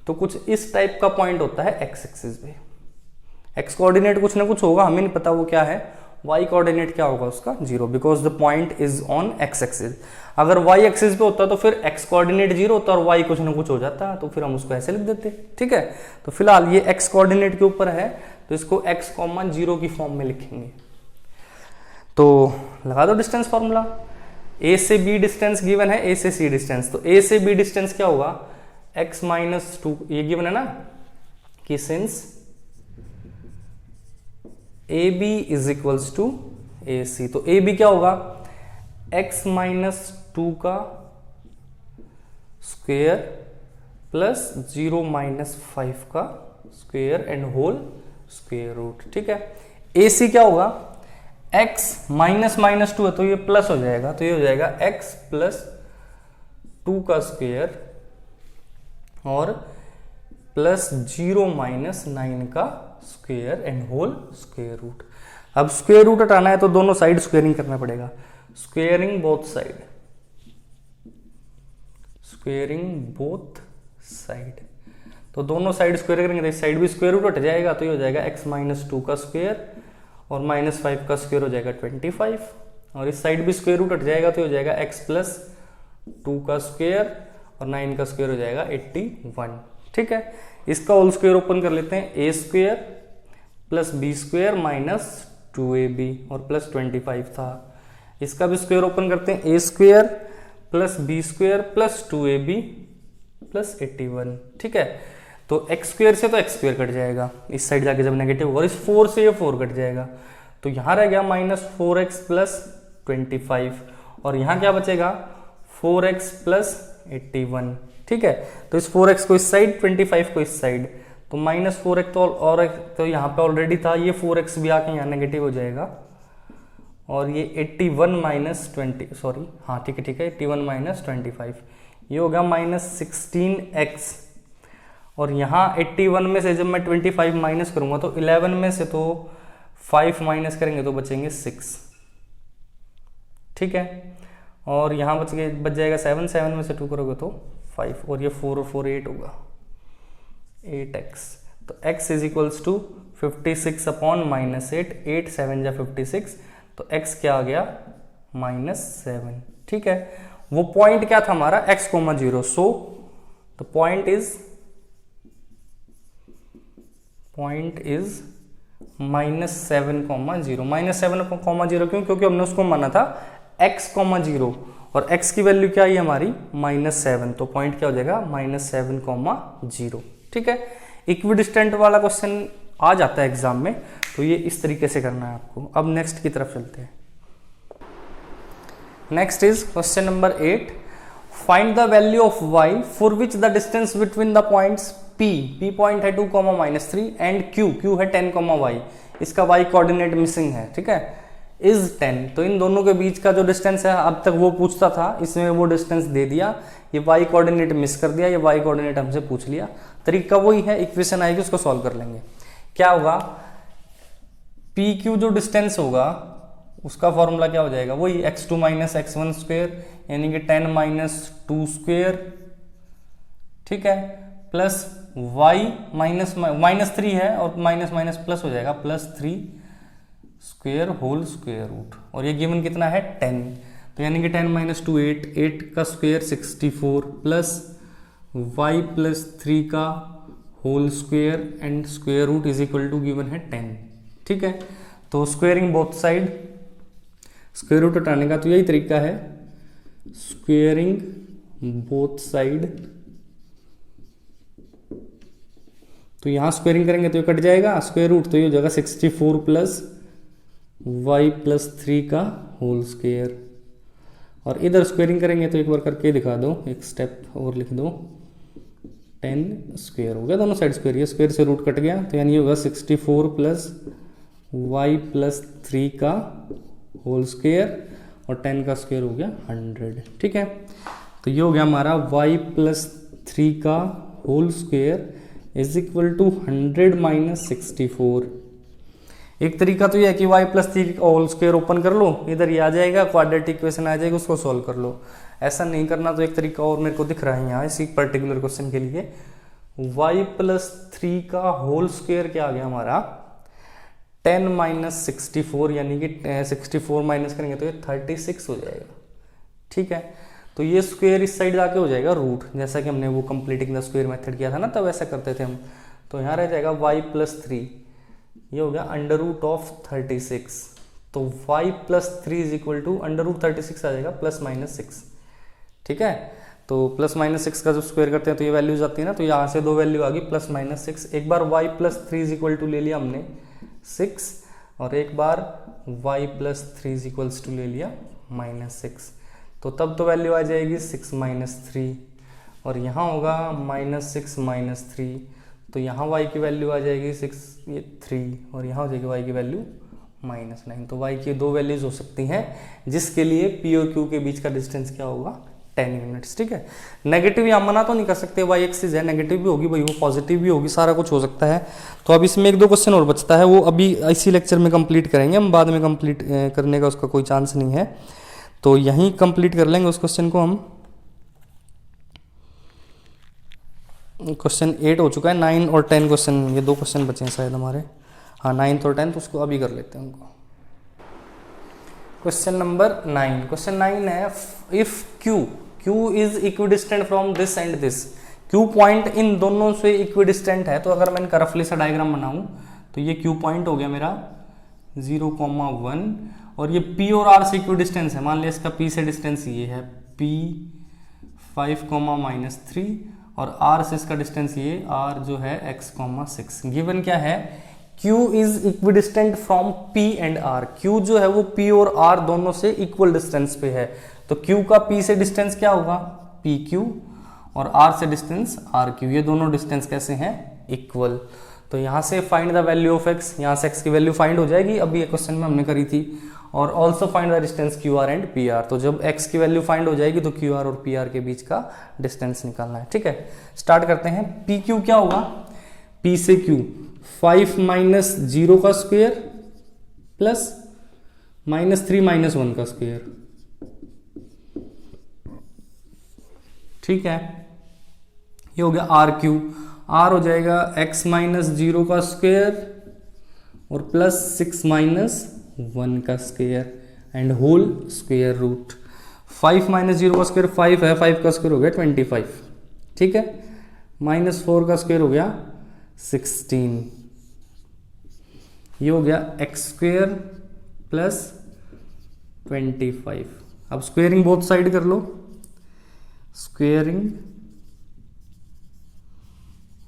तो कुछ इस टाइप का पॉइंट होता है एक्स एक्सिस पे। एक्स कोऑर्डिनेट कुछ ना कुछ होगा, हमें नहीं पता वो क्या है। वाई कोऑर्डिनेट क्या होगा उसका 0, because the point is on x axis. अगर वाई एक्सिस पे होता तो फिर एक्स कोऑर्डिनेट 0 होता और वाई कुछ ना कुछ हो जाता, तो फिर हम उसको ऐसे लिख देते। ठीक है, तो फिलहाल ये एक्स कोऑर्डिनेट के ऊपर है तो इसको x, 0 की फॉर्म में लिखेंगे। तो लगा दो डिस्टेंस फॉर्मूला। A से B डिस्टेंस गिवन है, A से C डिस्टेंस, तो A से B डिस्टेंस क्या होगा x - 2, ये गिवन है ना कि since AB is equals to AC, तो AB क्या होगा x - 2 का स्क्वेयर प्लस 0 - 5 का square and whole square root. ठीक है, AC क्या होगा x -2 है तो ये प्लस हो जाएगा, तो ये हो जाएगा x + 2 का स्क्वेयर और प्लस 0 - 9 का square and whole square root. अब स्क्वेयर रूट हटाना है तो दोनों साइड स्क्वेयरिंग करना पड़ेगा। Squaring both side, squaring both side, तो दोनों साइड स्क्वेयर करेंगे तो इस साइड भी स्क्वेयर रूट हट जाएगा, तो ये हो जाएगा x - 2 का स्क्वेयर और -5 का स्क्वेयर हो जाएगा 25, और इस साइड भी स्क्वेयर रूट हट जाएगा तो हो जाएगा x + 2 का स्क्वेयर और 9 का स्क्वेयर हो जाएगा 81। ठीक है, इसका होल स्क्वेयर ओपन कर लेते हैं, a square plus b square minus 2ab और प्लस 25 था। इसका भी स्क्वेयर ओपन करते हैं, a square plus b square plus 2ab plus 81। ठीक है, तो x स्क्वेयर से तो x स्क्वेयर कट जाएगा इस साइड जाके जब नेगेटिव होगा, और इस 4 से ये 4 कट जाएगा, तो यहाँ रह गया -4x प्लस 25 और यहाँ क्या बचेगा 4x प्लस 81। ठीक है, तो इस 4x को इस साइड 25 को इस साइड, तो -4x तो यहाँ पे ऑलरेडी था, ये 4x भी आके यहाँ नेगेटिव हो जाएगा और ये 81 - 20 सॉरी हाँ ठीक है 81 - 25 ये होगा -16x, और यहाँ 81 में से जब मैं 25 माइनस करूंगा तो 11 में से तो 5 माइनस करेंगे तो बचेंगे 6। ठीक है, और यहाँ बच जाएगा 7 में से 2 करोगे तो 5, और ये 4 और 4 8 होगा 8x। तो x is equals to 56 upon -8, 8 7 जा 56, तो x क्या आ गया -7। ठीक है, वो पॉइंट क्या था हमारा x, 0, so the point is -7, 0 क्यों, क्योंकि हमने उसको माना था x, 0 और x की वैल्यू क्या है हमारी -7, तो पॉइंट क्या हो जाएगा -7, 0। ठीक है, इक्विडिस्टेंट वाला क्वेश्चन आ जाता है एग्जाम में, तो ये इस तरीके से करना है आपको। अब नेक्स्ट की तरफ चलते हैं। Next is question number 8, find the value of y for which the distance between the points p point है 2, -3 एंड q है 10, y, इसका y कोऑर्डिनेट मिसिंग है। ठीक है, इज 10। तो इन दोनों के बीच का जो डिस्टेंस है अब तक वो पूछता था, इसमें वो डिस्टेंस दे दिया, ये वाई कोऑर्डिनेट मिस कर दिया, ये वाई कोऑर्डिनेट हमसे पूछ लिया। तरीका वही है, इक्वेशन आएगी उसको सॉल्व कर लेंगे। क्या होगा, पी क्यू जो डिस्टेंस होगा उसका फॉर्मूला क्या हो जाएगा, वही x2 माइनस x1 स्क्वेयर यानी कि 10 माइनस 2 स्क्वेयर, ठीक है, प्लस y माइनस 3 है और माइनस माइनस प्लस हो जाएगा, plus 3 square whole square root, और ये गिवन कितना है 10, तो यानी कि 10 माइनस 2 8 का स्क्वेयर 64 प्लस y प्लस 3 का whole square and square root is equal to given है 10, ठीक है। तो squaring both side, square root हटाने का तो यही तरीका है, स्क्वेयरिंग बोथ साइड, तो यहां स्क्वेयरिंग करेंगे तो ये कट जाएगा स्क्वेयर रूट, तो ये हो जाएगा 64 प्लस y प्लस 3 का होल स्क्वेयर, और इधर स्क्वेयरिंग करेंगे तो एक बार करके दिखा दो, एक स्टेप और लिख दो, 10 स्क्वेयर हो गया, दोनों साइड स्क्वेयर, ये स्क्वेयर से रूट कट गया, तो यानी होगा 64 प्लस y प्लस 3 का होल स्क्वेयर और 10 का स्क्वेयर हो गया 100, ठीक है। तो ये हो गया हमारा y प्लस 3 का whole square is equal to 100 minus 64। एक तरीका तो यह है कि y प्लस 3 का होल स्क्वेयर ओपन कर लो, इधर ये आ जाएगा, क्वाड्रेटिक इक्वेशन आ जाएगी, उसको सॉल्व कर लो। ऐसा नहीं करना तो एक तरीका और मेरे को दिख रहा है यहाँ इसी पर्टिकुलर क्वेश्चन के लिए, y प्लस 3 का होल स्क्वेयर क्या आ गया हमारा 10 माइनस 64, यानी कि 64 माइनस करेंगे तो ये 36 हो जाएगा, ठीक है। तो ये स्क्वेयर इस साइड जाके हो जाएगा रूट, जैसा कि हमने वो कंप्लीटिंग द स्क्वेयर मेथड किया था ना, तब ऐसा करते थे हम। तो यहाँ रह जाएगा y प्लस 3, ये हो गया अंडर रूट ऑफ 36, तो y plus 3 is equal to under root 36 आ जाएगा प्लस माइनस 6, ठीक है। तो प्लस माइनस 6 का जब स्क्वायर करते हैं तो ये वैल्यूज आती है ना, तो यहाँ से दो वैल्यू आ गई प्लस माइनस 6, एक बार y plus 3 is equal to ले लिया हमने 6, और एक बार y plus 3 is equals to ले लिया माइनस 6, तो तब तो वैल्यू आ जाएगी 6 माइनस 3, और यहाँ होगा माइनस 6 माइनस 3, तो यहाँ y की वैल्यू आ जाएगी 6 ये 3, और यहाँ हो जाएगी y की वैल्यू माइनस 9। तो y की दो वैल्यूज हो सकती हैं जिसके लिए p और q के बीच का डिस्टेंस क्या होगा 10 यूनिट्स, ठीक है। नेगेटिव यहाँ मना तो नहीं कर सकते, y एक्सिस है, नेगेटिव भी होगी भाई, वो पॉजिटिव भी होगी, सारा कुछ हो सकता है। तो अब इसमें एक दो क्वेश्चन और बचता है, वो अभी इसी लेक्चर में कंप्लीट करेंगे हम, बाद में कंप्लीट करने का उसका कोई चांस नहीं है, तो यहीं कंप्लीट कर लेंगे उस क्वेश्चन को हम। क्वेश्चन 8 हो चुका है, 9 और 10 क्वेश्चन, ये दो क्वेश्चन बचे हैं शायद हमारे, हाँ 9th और 10th, उसको अभी कर लेते हैं उनको। क्वेश्चन नंबर 9, क्वेश्चन 9 है if Q is equidistant from this and this, Q point in दोनों से इक्विडिस्टेंट है, तो अगर मैं इनका रफली सा डायग्राम बनाऊं तो ये Q पॉइंट हो गया मेरा 0,1, और ये P और R से इक्विडिस्टेंस है, मान लिया इसका P से डिस्टेंस ये है P 5,-3, और R से इसका डिस्टेंस ये R जो है x,6। गिवन क्या है, Q is equidistant from P and R, Q जो है वो P और R दोनों से इक्वल डिस्टेंस पे है, तो Q का P से डिस्टेंस क्या होगा PQ, और R से डिस्टेंस RQ, ये दोनों डिस्टेंस कैसे हैं इक्वल। तो यहाँ से find the value of x, यहाँ से x की वैल्यू फाइंड हो जाएगी, अभी ये क्वेश्चन में हमने करी थी, और also find the distance QR and PR, तो जब x की वैल्यू फाइंड हो जाएगी तो QR और PR के बीच का डिस्टेंस निकालना है, ठीक है। स्टार्ट करते हैं, PQ क्या होगा, P से Q 5 माइनस 0 का स्क्वेयर प्लस माइनस 3 माइनस 1 का स्क्वेयर, ठीक है। ये हो गया RQ, R हो जाएगा x माइनस 0 का स्क्वेयर और प्लस 6 माइनस 1 का square and whole square root. 5 minus 0 का स्क्वेयर 5 है, 5 का स्क्वेयर हो गया 25, ठीक है। माइनस 4 का स्क्वेयर हो गया 16, ये हो गया x स्क्वेयर प्लस 25। अब स्क्वेयरिंग बोथ साइड कर लो, स्क्वेयरिंग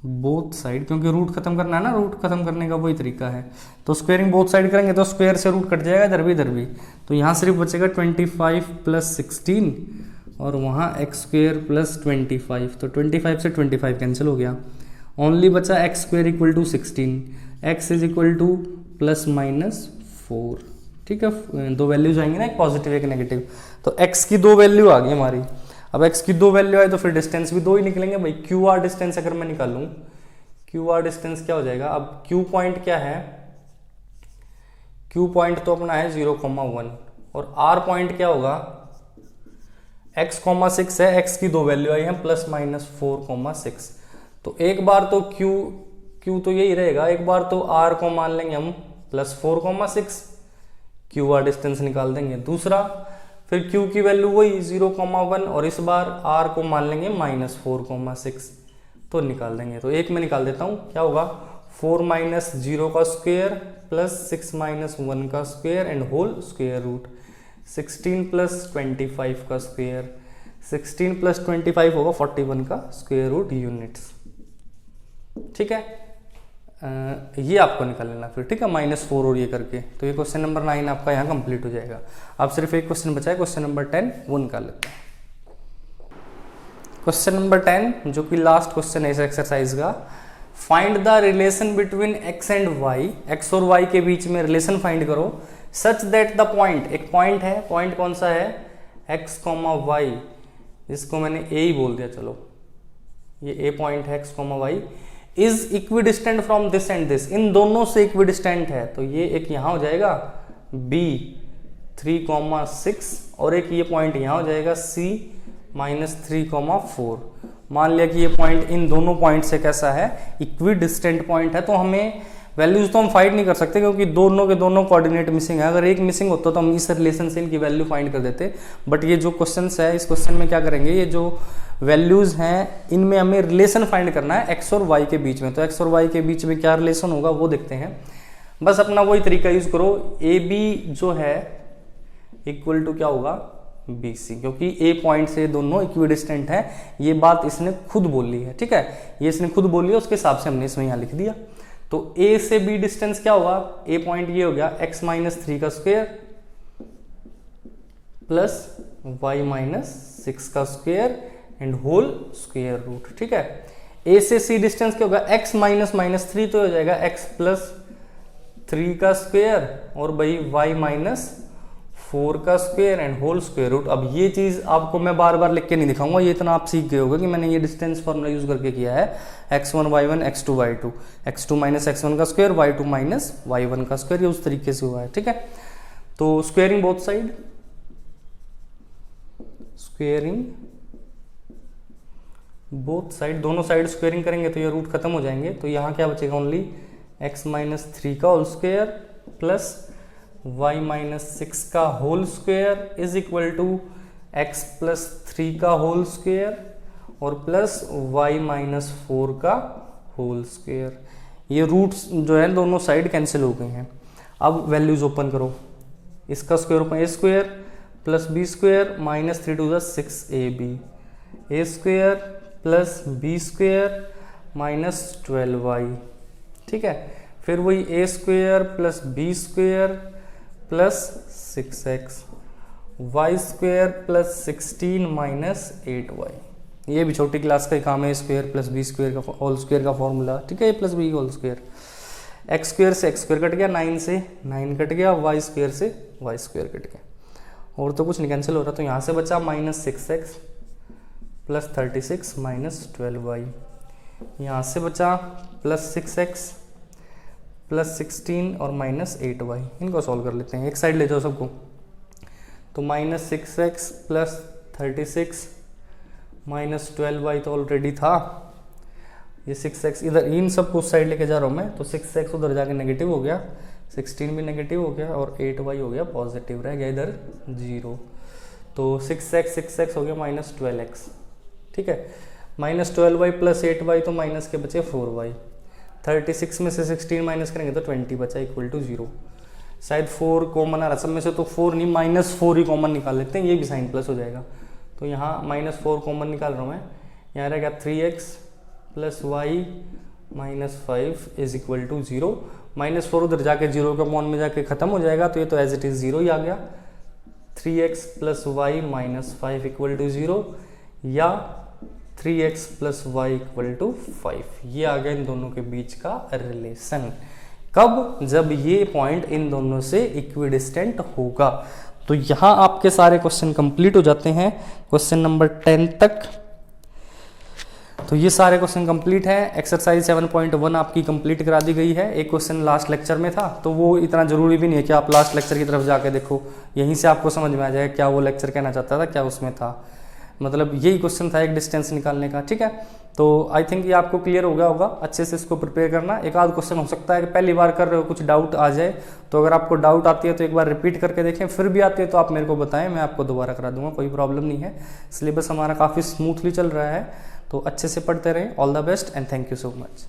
बोथ साइड, क्योंकि रूट खत्म करना है ना, रूट खत्म करने का वही तरीका है, तो स्क्वेयरिंग बोथ साइड करेंगे तो स्क्वेयर से रूट कट जाएगा इधर भी, तो यहाँ सिर्फ बचेगा 25 प्लस 16 और वहाँ x स्क्वेयर प्लस 25, तो 25 से 25 कैंसिल हो गया, ओनली बचा x square equal to 16, x is equal to plus minus 4, ठीक है, दो वैल्यूज आएंगी ना, एक पॉजिटिव एक नेगेटिव, तो x की दो वैल्यू आ गई हमारी। अब x की दो वैल्यू आए तो फिर डिस्टेंस भी दो ही निकलेंगे भाई। क्यू आर डिस्टेंस अगर मैं निकालूं, क्यू आर डिस्टेंस क्या हो जाएगा, अब क्यू पॉइंट क्या है, क्यू पॉइंट तो अपना है 0,1 और आर पॉइंट क्या होगा, x,6 है, x की दो वैल्यू आई है ±4,6। तो एक बार तो q तो यही रहेगा, एक बार तो r को मान लेंगे हम +4,6, क्यू आर डिस्टेंस निकाल देंगे। दूसरा फिर q की वैल्यू वही 0,1 और इस बार r को मान लेंगे -4,6 तो निकाल देंगे। तो एक में निकाल देता हूं, क्या होगा 4 - 0 का स्क्वायर +6 - 1 का square and whole square root 16 + 25 का स्क्वायर, 16 + 25 होगा 41 का स्क्वायर रूट यूनिट्स। ठीक है, ये आपको निकाल लेना फिर, ठीक है, -4 और ये करके। तो ये क्वेश्चन नंबर 9 आपका यहाँ कंप्लीट हो जाएगा। अब सिर्फ एक क्वेश्चन बचा है, क्वेश्चन नंबर 10, वो निकाल लेते हैं। क्वेश्चन नंबर 10 जो कि लास्ट क्वेश्चन है इस एक्सरसाइज का, find the relation between x and y, x और y के बीच में रिलेशन फाइंड करो सच दैट द पॉइंट, एक पॉइंट है, पॉइंट कौन सा है x, y, जिसको मैंने a ही बोल दिया, चलो ये a पॉइंट है x, y is equidistant from this and this, इन दोनों से इक्विडिस्टेंट है। तो ये एक यहां हो जाएगा b 3,6 और एक ये पॉइंट यहां हो जाएगा c -3,4। मान लिया कि ये पॉइंट इन दोनों पॉइंट से कैसा है, इक्विडिस्टेंट पॉइंट है। तो हमें वैल्यूज तो हम फाइंड नहीं कर सकते क्योंकि दोनों के दोनों कोऑर्डिनेट मिसिंग है। अगर एक मिसिंग होता तो हम इस रिलेशन से इनकी वैल्यू फाइंड कर देते, बट ये जो क्वेश्चन है इस क्वेश्चन में क्या करेंगे, ये जो वैल्यूज हैं इनमें हमें रिलेशन फाइंड करना है x और y के बीच में। तो x और y के बीच में क्या रिलेशन होगा वो देखते हैं। बस अपना वही तरीका यूज करो, ए बी जो है इक्वल टू क्या होगा BC, क्योंकि ए पॉइंट से दोनों इक्विडिस्टेंट है, ये बात इसने खुद बोली है। ठीक है, ये इसने खुद बोली है, उसके हिसाब से हमने इसमें यहाँ लिख दिया। तो A से B डिस्टेंस क्या होगा, A पॉइंट ये हो गया x - 3 का स्क्वायर प्लस y - 6 का square and whole square root. ठीक है, A से C डिस्टेंस क्या होगा, x - 3 तो हो जाएगा x + 3 का स्क्वायर और भाई y - 4 का square and whole square root. अब ये चीज आपको मैं बार बार लिख के नहीं दिखाऊंगा, ये इतना आप सीख गए होगे कि मैंने ये डिस्टेंस फॉर्मूला यूज करके किया है, x1 y1 x2 y2, x2 - x1 का स्क्वायर y2 - y1 का स्क्वायर, ये उस तरीके से हुआ है। ठीक है, तो squaring both side, squaring both side, दोनों साइड स्क्वायरिंग करेंगे तो ये रूट खत्म हो जाएंगे। तो यहाँ क्या बचेगा, ओनली x - 3 का होल स्क्वायर प्लस y - 6 का whole square is equal to x + 3 का होल स्क्वायर और प्लस y - 4 का होल स्क्वायर। ये रूट्स जो है दोनों साइड कैंसिल हो गए हैं। अब वैल्यूज ओपन करो, इसका square open a square plus b square -3 × 6ab, a square plus b square -12y। ठीक है, फिर वही a square plus b square plus 6x, y square plus 16 - 8y। ये भी छोटी क्लास का ही काम है, स्क्वायर प्लस बी स्क्वायर का होल स्क्वायर का फॉर्मूला। ठीक है, a + b whole square, x square से x स्क्वायर कट गया, 9 से 9 कट गया, y स्क्वायर से y स्क्वायर कट गया, और तो कुछ नहीं कैंसिल हो रहा। तो यहाँ से बचा -6x प्लस 36 -12y, यहाँ से बचा प्लस 6x प्लस 16 और -8y। इनको सॉल्व कर लेते हैं, एक साइड ले जाओ सबको। तो -6x प्लस 36 -12y तो ऑलरेडी था, ये 6x इधर, इन सबको उस साइड लेके जा रहा हूँ मैं। तो 6x उधर जाके नेगेटिव हो गया, 16 भी नेगेटिव हो गया और 8y हो गया पॉजिटिव, रह गया इधर 0। तो 6x हो गया -12x। ठीक है, -12y प्लस 8y तो माइनस के बचे 4y, 36 में से 16 माइनस करेंगे तो 20 बचा इक्वल टू 0। शायद 4 कॉमन आ रहा सब में से, तो 4 नहीं -4 ही कॉमन निकाल लेते हैं, ये भी साइन प्लस हो जाएगा। तो यहाँ -4 कॉमन निकाल रहा हूँ मैं, यहाँ रहेगा 3x plus y -5 is equal to 0। -4 उधर जाके 0 के कॉमन में जाके खत्म हो जाएगा, तो ये तो एज इट इज 0 ही आ गया। 3x plus y -5 equal to 0 या 3x plus y equal to 5, ये आ गया इन दोनों के बीच का रिलेशन। कब? जब ये पॉइंट इन दोनों से इक्विडिस्टेंट होगा। तो यहां आपके सारे क्वेश्चन कंप्लीट हो जाते हैं, क्वेश्चन नंबर 10 तक। तो ये सारे क्वेश्चन कंप्लीट है। एक्सरसाइज 7.1 आपकी कंप्लीट करा दी गई है। एक क्वेश्चन लास्ट लेक्चर में था, तो वो इतना जरूरी भी नहीं है कि आप लास्ट लेक्चर की तरफ जाके देखो, यहीं से आपको समझ में आ जाएगा क्या वो लेक्चर कहना चाहता था, क्या उसमें था। मतलब यही क्वेश्चन था एक डिस्टेंस निकालने का, ठीक है। तो आई थिंक ये आपको क्लियर हो गया होगा। अच्छे से इसको प्रिपेयर करना। एक आध क्वेश्चन हो सकता है कि पहली बार कर रहे हो कुछ डाउट आ जाए, तो अगर आपको डाउट आती है तो एक बार रिपीट करके देखें, फिर भी आती है तो आप मेरे को बताएं, मैं आपको दोबारा करा दूंगा, कोई प्रॉब्लम नहीं है। सिलेबस हमारा काफ़ी स्मूथली चल रहा है, तो अच्छे से पढ़ते रहें। All the best and thank you so much.